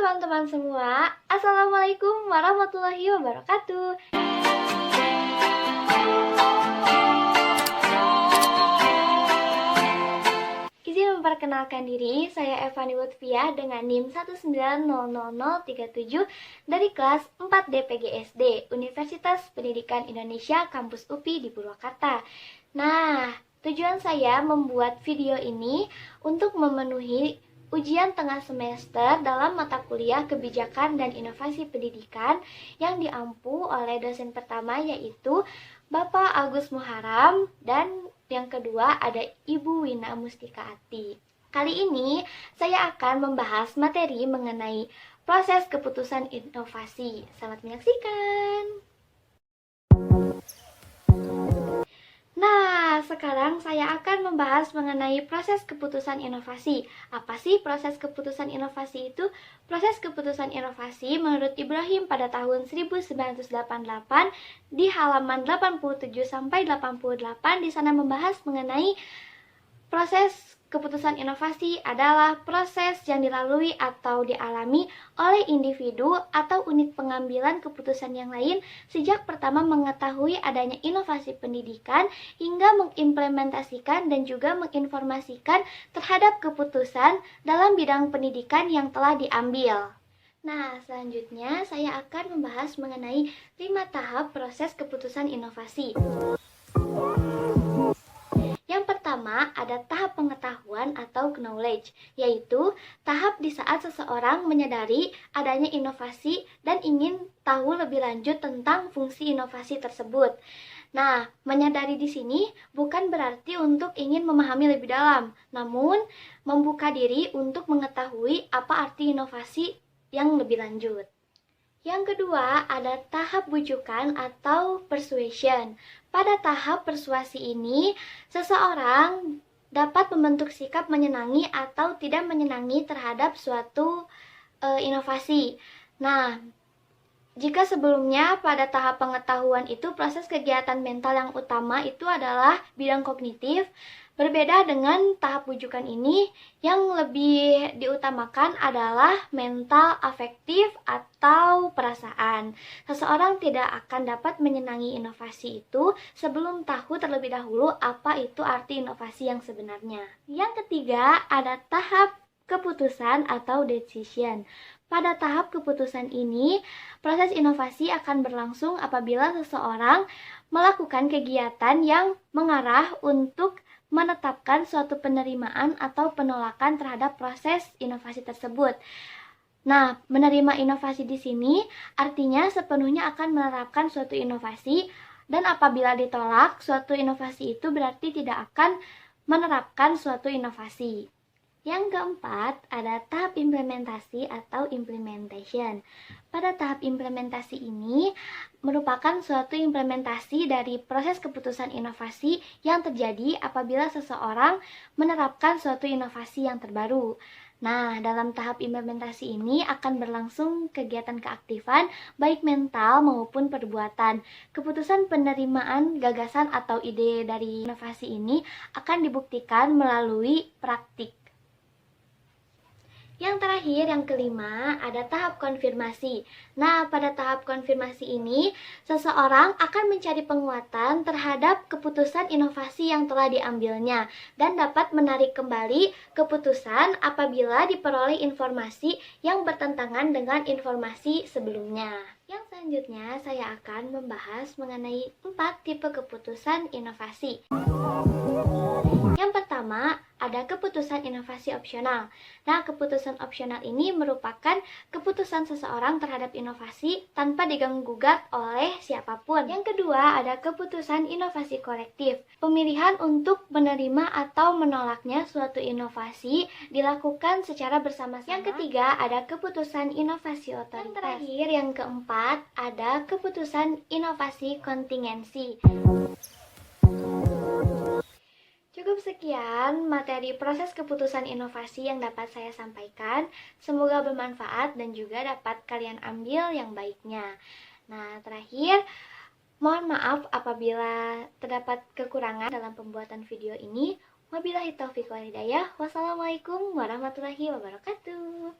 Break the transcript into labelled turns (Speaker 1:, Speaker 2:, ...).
Speaker 1: teman-teman semua, Assalamualaikum warahmatullahi wabarakatuh. Izin memperkenalkan diri, saya Evani Lutfia dengan NIM 1900037 dari kelas 4 DPGSD, Universitas Pendidikan Indonesia Kampus UPI di Purwakarta. Nah, tujuan saya membuat video ini untuk memenuhi ujian tengah semester dalam mata kuliah Kebijakan dan Inovasi Pendidikan yang diampu oleh dosen pertama yaitu Bapak Agus Muharam dan yang kedua ada Ibu Wina Mustika Ati. Kali ini saya akan membahas materi mengenai proses keputusan inovasi. Selamat menyaksikan. Nah, sekarang saya akan membahas mengenai proses keputusan inovasi. Apa sih proses keputusan inovasi itu? Proses keputusan inovasi menurut Ibrahim pada tahun 1988 di halaman 87 sampai 88 di sana membahas mengenai proses keputusan inovasi adalah proses yang dilalui atau dialami oleh individu atau unit pengambilan keputusan yang lain sejak pertama mengetahui adanya inovasi pendidikan hingga mengimplementasikan dan juga menginformasikan terhadap keputusan dalam bidang pendidikan yang telah diambil. Nah, selanjutnya saya akan membahas mengenai 5 tahap proses keputusan inovasi. Yang pertama, ada tahap pengetahuan atau knowledge, yaitu tahap di saat seseorang menyadari adanya inovasi dan ingin tahu lebih lanjut tentang fungsi inovasi tersebut. Nah, menyadari di sini bukan berarti untuk ingin memahami lebih dalam, namun membuka diri untuk mengetahui apa arti inovasi yang lebih lanjut. Yang kedua, ada tahap bujukan atau persuasion. Pada tahap persuasi ini, seseorang dapat membentuk sikap menyenangi atau tidak menyenangi terhadap suatu inovasi. Nah, jika sebelumnya pada tahap pengetahuan itu proses kegiatan mental yang utama itu adalah bidang kognitif, berbeda dengan tahap bujukan ini yang lebih diutamakan adalah mental, afektif, atau perasaan. Seseorang tidak akan dapat menyenangi inovasi itu sebelum tahu terlebih dahulu apa itu arti inovasi yang sebenarnya. Yang ketiga, ada tahap keputusan atau decision. Pada tahap keputusan ini, proses inovasi akan berlangsung apabila seseorang melakukan kegiatan yang mengarah untuk menetapkan suatu penerimaan atau penolakan terhadap proses inovasi tersebut. Nah, menerima inovasi di sini artinya sepenuhnya akan menerapkan suatu inovasi, dan apabila ditolak, suatu inovasi itu berarti tidak akan menerapkan suatu inovasi. Yang keempat, ada tahap implementasi atau implementation. Pada tahap implementasi ini merupakan suatu implementasi dari proses keputusan inovasi yang terjadi apabila seseorang menerapkan suatu inovasi yang terbaru. Nah, dalam tahap implementasi ini akan berlangsung kegiatan keaktifan baik mental maupun perbuatan. Keputusan penerimaan gagasan atau ide dari inovasi ini akan dibuktikan melalui praktik. Yang terakhir, yang kelima, ada tahap konfirmasi. Nah, pada tahap konfirmasi ini, seseorang akan mencari penguatan terhadap keputusan inovasi yang telah diambilnya dan dapat menarik kembali keputusan apabila diperoleh informasi yang bertentangan dengan informasi sebelumnya. Yang selanjutnya, saya akan membahas mengenai 4 tipe keputusan inovasi. Yang pertama, ada keputusan inovasi opsional. Nah, keputusan opsional ini merupakan keputusan seseorang terhadap inovasi tanpa diganggu-gugat oleh siapapun. Yang kedua, ada keputusan inovasi kolektif. Pemilihan untuk menerima atau menolaknya suatu inovasi dilakukan secara bersama-sama. Yang ketiga, ada keputusan inovasi otoritas. Yang terakhir, yang keempat, ada keputusan inovasi kontingensi. Cukup sekian materi proses keputusan inovasi yang dapat saya sampaikan. Semoga bermanfaat dan juga dapat kalian ambil yang baiknya. Nah, terakhir, mohon maaf apabila terdapat kekurangan dalam pembuatan video ini. Wabillahi taufiq wal hidayah. Wassalamualaikum warahmatullahi wabarakatuh.